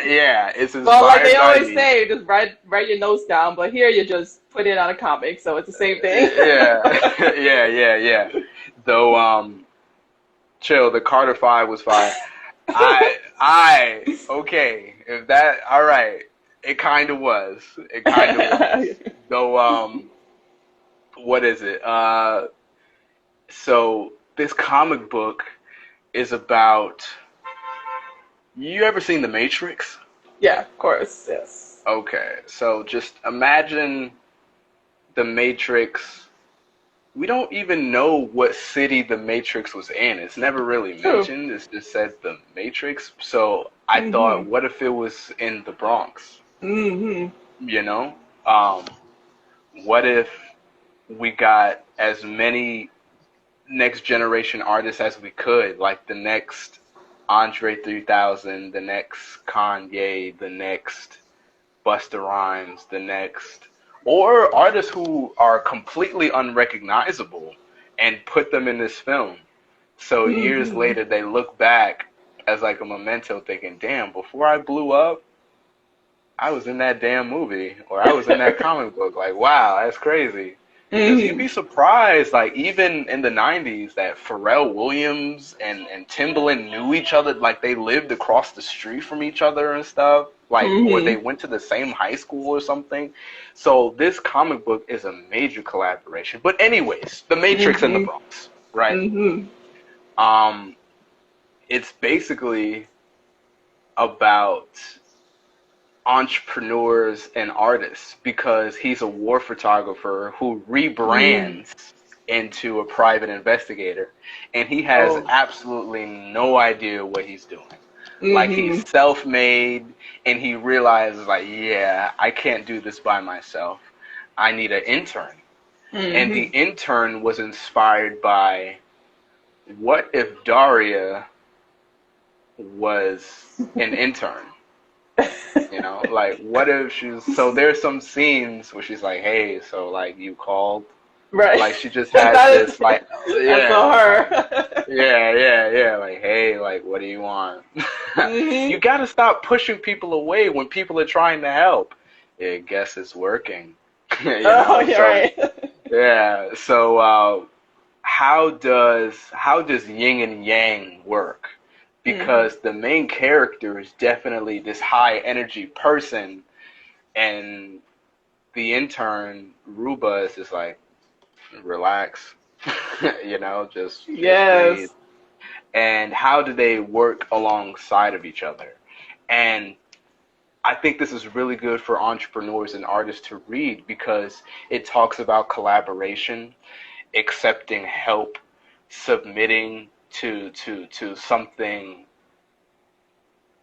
yeah, it's Well, like inspired they by always me. say, just write your notes down, but here you just put it on a comic, so it's the same thing. Yeah, yeah. Though, chill. The Carter Five was fire. Okay. If that, all right. It kind of was. It kind of was. Though, what is it? So this comic book is about. You ever seen The Matrix? Yeah, of course, yes. Okay, so just imagine The Matrix. We don't even know what city The Matrix was in. It's never really True. mentioned. It's just said The Matrix. So I thought, Mhm. what if it was in the Bronx? Mhm. You know? Um, what if we got as many next generation artists as we could, like the next Andre 3000, the next Kanye, the next Busta Rhymes, the next, or artists who are completely unrecognizable and put them in this film. So years Mhm. later, they look back as like a memento thinking, damn, before I blew up, I was in that damn movie or I was in that comic book. Like, wow, that's crazy. Because you'd Mhm. be surprised, like even in the 90s, that Pharrell Williams and Timbaland knew each other, like they lived across the street from each other and stuff, like, or they Mhm. went to the same high school or something. So this comic book is a major collaboration. But anyways, The Matrix and the Mhm. Bronx, right? Mhm. Um, it's basically about entrepreneurs and artists because he's a war photographer who Mhm. rebrands into a private investigator and he has Oh. absolutely no idea what he's doing. Like he's Mhm. self-made and he realizes like, yeah, I can't do this by myself. I need an intern. And the Mhm. intern was inspired by what if Daria was an intern? You know, like what if she's so there's some scenes where she's like, hey, so like you called? Right. Like she just has That is, this like that's so yeah, like her. yeah, like hey, like what do you want? You Mhm. gotta stop pushing people away when people are trying to help. Yeah, guess it's working. You Oh, know, you're so right. yeah, so how does yin and yang work? Mhm. Because the main character is definitely this high energy person, and the intern Ruba is just like relax, you know, just breathe. Yes. And how do they work alongside of each other? And I think this is really good for entrepreneurs and artists to read because it talks about collaboration, accepting help, submitting to something.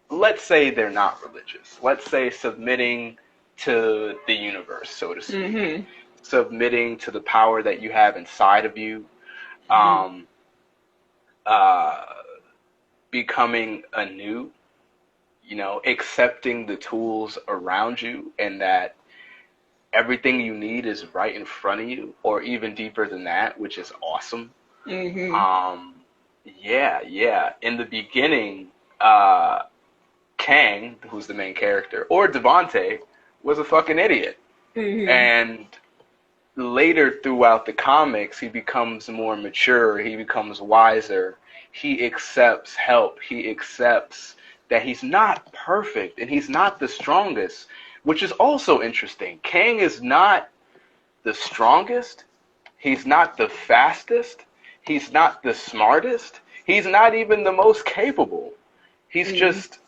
Let's say they're not religious. Let's say submitting to the universe, so to speak, Mhm. submitting to the power that you have inside of you, Mhm. um, uh, becoming anew, you know, accepting the tools around you and that everything you need is right in front of you, or even deeper than that, which is awesome. Mhm. Um, yeah. In the beginning, uh, Kang, who's the main character, or Devante, was a fucking idiot. Mhm. And later throughout the comics, he becomes more mature, he becomes wiser, he accepts help, he accepts that he's not perfect and he's not the strongest, which is also interesting. Kang is not the strongest. He's not the fastest. He's not the smartest. He's not even the most capable. He's Mm, just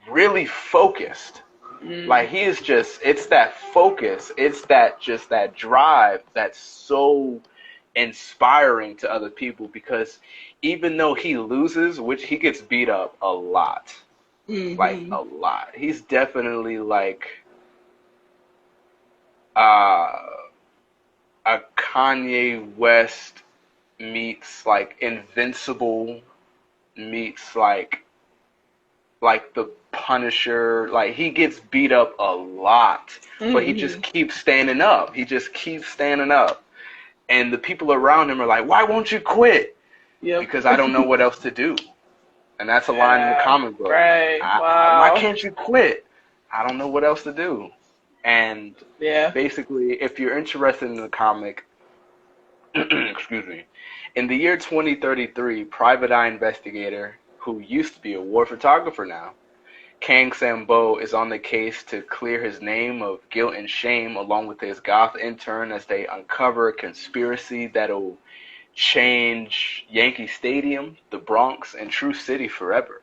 really focused. mm, Like he is just, it's that focus, it's that just that drive that's so inspiring to other people because even though he loses, which he gets beat up like mm-hmm. a lot. He's definitely like uh, a Kanye West meets like Invincible meets like the Punisher. Like he gets beat up a lot, but he just Mm-hmm. keeps standing up. He just keeps standing up. And the people around him are like, "Why won't you quit?" Yep. Because I don't know what else to do. And that's a line in the Yeah. comic book. Right. Why Wow. can't you quit? I don't know what else to do. And Yeah. basically, if you're interested in the comic, excuse me, in the year 2033, private eye investigator who used to be a war photographer now, Kang Sambo is on the case to clear his name of guilt and shame along with his goth intern as they uncover a conspiracy that'll change Yankee Stadium, the Bronx, and True City forever.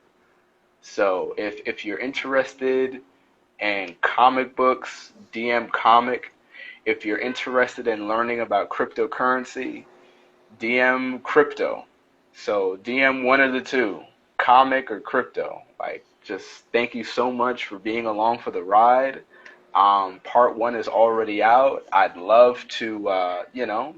So if you're interested in comic books, DM comic. If you're interested in learning about cryptocurrency, DM crypto. So DM one of the two, comic or crypto. Like, just thank you so much for being along for the ride. Part one is already out. I'd love to,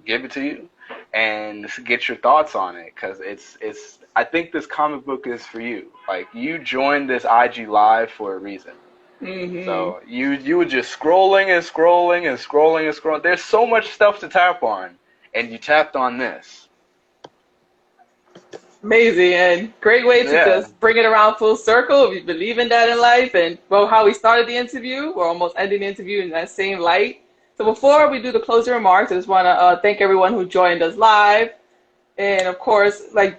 give it to you and get your thoughts on it because it's. I think this comic book is for you. Like, you joined this IG live for a reason. Mm-hmm. So you were just scrolling and scrolling and scrolling and scrolling. There's so much stuff to tap on, and you tapped on this. Amazing and great way to Yeah. just bring it around full circle. If you believe in that in life, and well, how we started the interview, we're almost ending the interview in that same light. So before we do the closing remarks, I just want to thank everyone who joined us live. And of course, like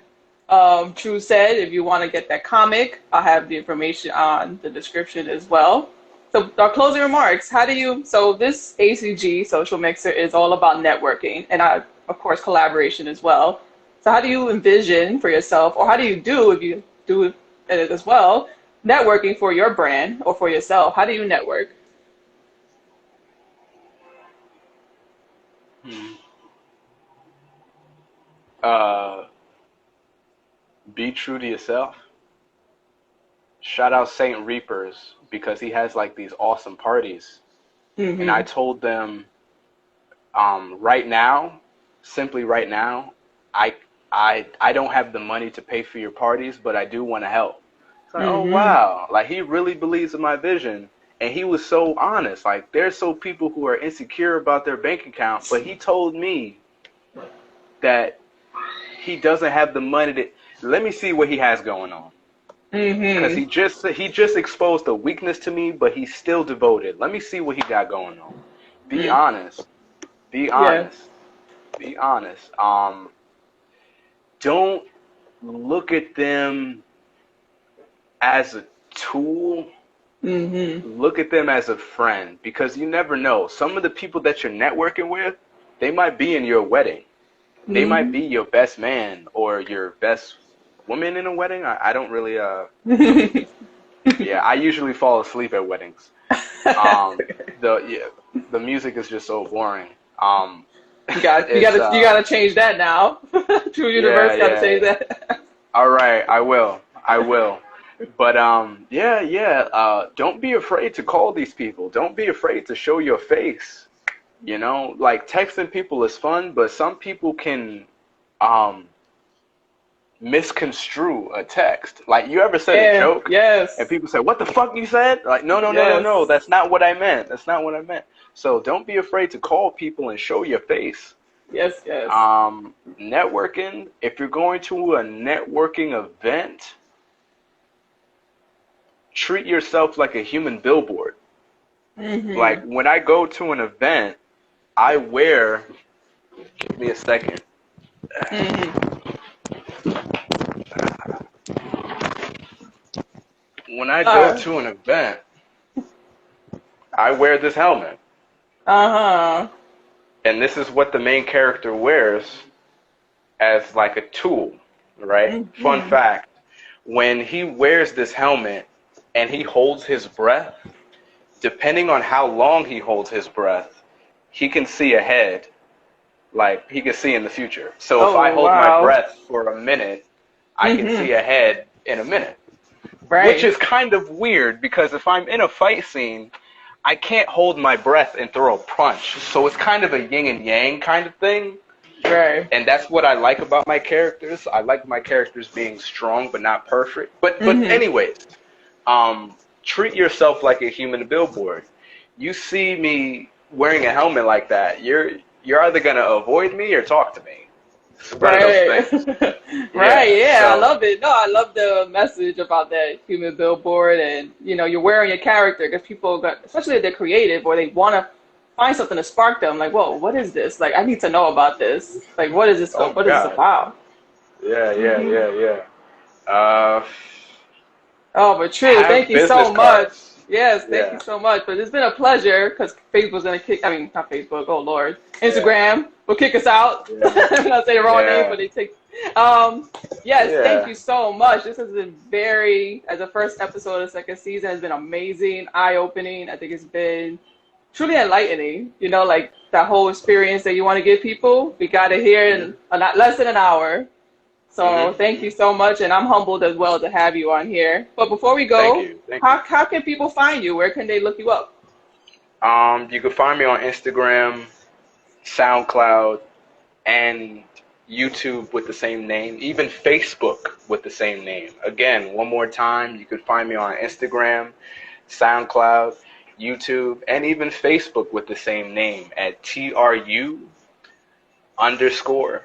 True said, if you want to get that comic, I'll have the information on the description as well. So our closing remarks, how do you, so this ACG social mixer is all about networking and of course collaboration as well. So how do you envision for yourself, or how do you do if you do it as well, networking for your brand or for yourself? How do you network? Hmm. Uh, be true to yourself. Shout out Saint Reapers because he has like these awesome parties, and I Mm-hmm. told them, right now, simply right now, I I don't have the money to pay for your parties, but I do want to help. It's like, oh Mm-hmm. wow, like he really believes in my vision, and he was so honest. Like there's so people who are insecure about their bank account, but he told me that he doesn't have the money to. Let me see what he has going on, because Mm-hmm. he just exposed a weakness to me, but he's still devoted. Let me see what he got going on. Be Mm. honest. Be Yeah. honest. Be honest. Don't look at them as a tool. Mm-hmm. Look at them as a friend because you never know. Some of the people that you're networking with, they might be in your wedding. They might be your best man or your best woman in a wedding. I don't really Mm-hmm. yeah, I usually fall asleep at weddings. Um the music is just so boring. Um it's You gotta change that now. True yeah, Universe gotta change yeah. that. All right, I will. I will. But yeah, yeah. Don't be afraid to call these people. Don't be afraid to show your face. You know, like texting people is fun, but some people can um misconstrue a text. Like you ever said a Yeah, joke and yes, people say, "What the fuck you said?" Like, no, no, no, no, no. yes, That's not what I meant. That's not what I meant. So don't be afraid to call people and show your face. yes, yes. Networking, if you're going to a networking event, treat yourself like a human billboard. Like Mm-hmm. when I go to an event, I wear, give me a second. Mm-hmm. When I go Uh, to an event, I wear this helmet. Uh-huh. And this is what the main character wears as like a tool, right? Fun Mm-hmm. fact, when he wears this helmet and he holds his breath, depending on how long he holds his breath, he can see ahead, like he can see in the future. So if I Oh, hold my wow. breath for a minute, I can Mm-hmm. see ahead in a minute. Which Right. is kind of weird because if I'm in a fight scene, I can't hold my breath and throw a punch. So it's kind of a yin and yang kind of thing. Right. And that's what I like about my characters. I like my characters being strong but not perfect. But Mm-hmm. anyways, treat yourself like a human billboard. You see me wearing a helmet like that, you're either gonna avoid me or talk to me. It's one of those Right. things. Right, Yeah. yeah, I So love it. No, I love the message about that human billboard and, you're wearing your character because people got, especially if they're creative or they want to find something to spark them. Like, whoa, what is this? Like, I need to know about this. Like, what is this? oh my What is this God. about? Yeah. Hmm. Uh, Oh, but true. Thank have you business so much. cards. Yes, thank you Yeah. so much. But it's been a pleasure because Facebook's gonna kick. I mean, not Facebook. Oh Lord, Yeah. Instagram will kick us out. Yeah. I'm not saying the wrong name, Yeah. but they take. Um, yes, thank Yeah. you so much. This has been as a first episode of the second season, has been amazing, eye-opening. I think it's been truly enlightening. Like that whole experience that you want to give people. We got it here hmm in not less than an hour. So thank hmm you so much, and I'm humbled as well to have you on here. But before we Thank go, you. Thank you. how can people find you? Where can they look you up? You can find me on Instagram, SoundCloud, and YouTube with the same name, even Facebook with the same name. Again, one more time, you can find me on Instagram, SoundCloud, YouTube, and even Facebook with the same name at TRU underscore.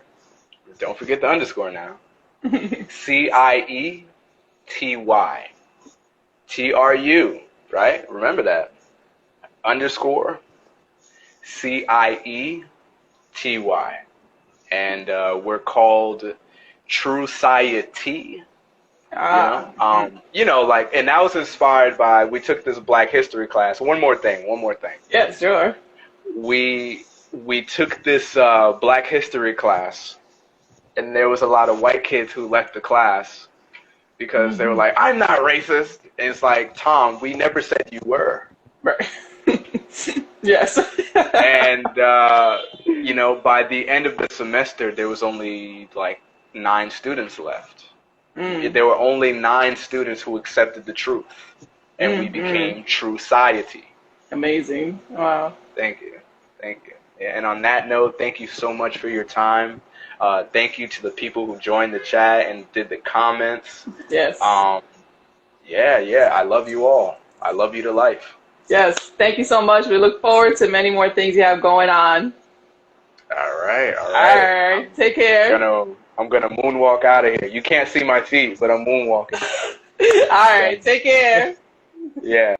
Don't forget the underscore now. CIETY. TRU, right? Remember that. Underscore CIETY. And we're called True Society. Ah, Like, and that was inspired by, we took this Black History class. One more thing. yeah, sure. We took this Black History class, and there was a lot of white kids who left the class because they were Hmm. like, I'm not racist. And it's like, Tom, we never said you were. Right. Yes. And, by the end of the semester, there was only like 9 students left. Mm, There were only 9 students who accepted the truth, and we mm. became True Society. Amazing. Wow. Thank you. Thank you. Yeah, and on that note, thank you so much for your time. Thank you to the people who joined the chat and did the comments. Yes. Um, yeah, I love you all. I love you to life. Yes. Thank you so much. We look forward to many more things you have going on. All right, all All right. right. Take care. I'm gonna moonwalk out of here. You can't see my feet, but I'm moonwalking. All right. Take care. Yeah.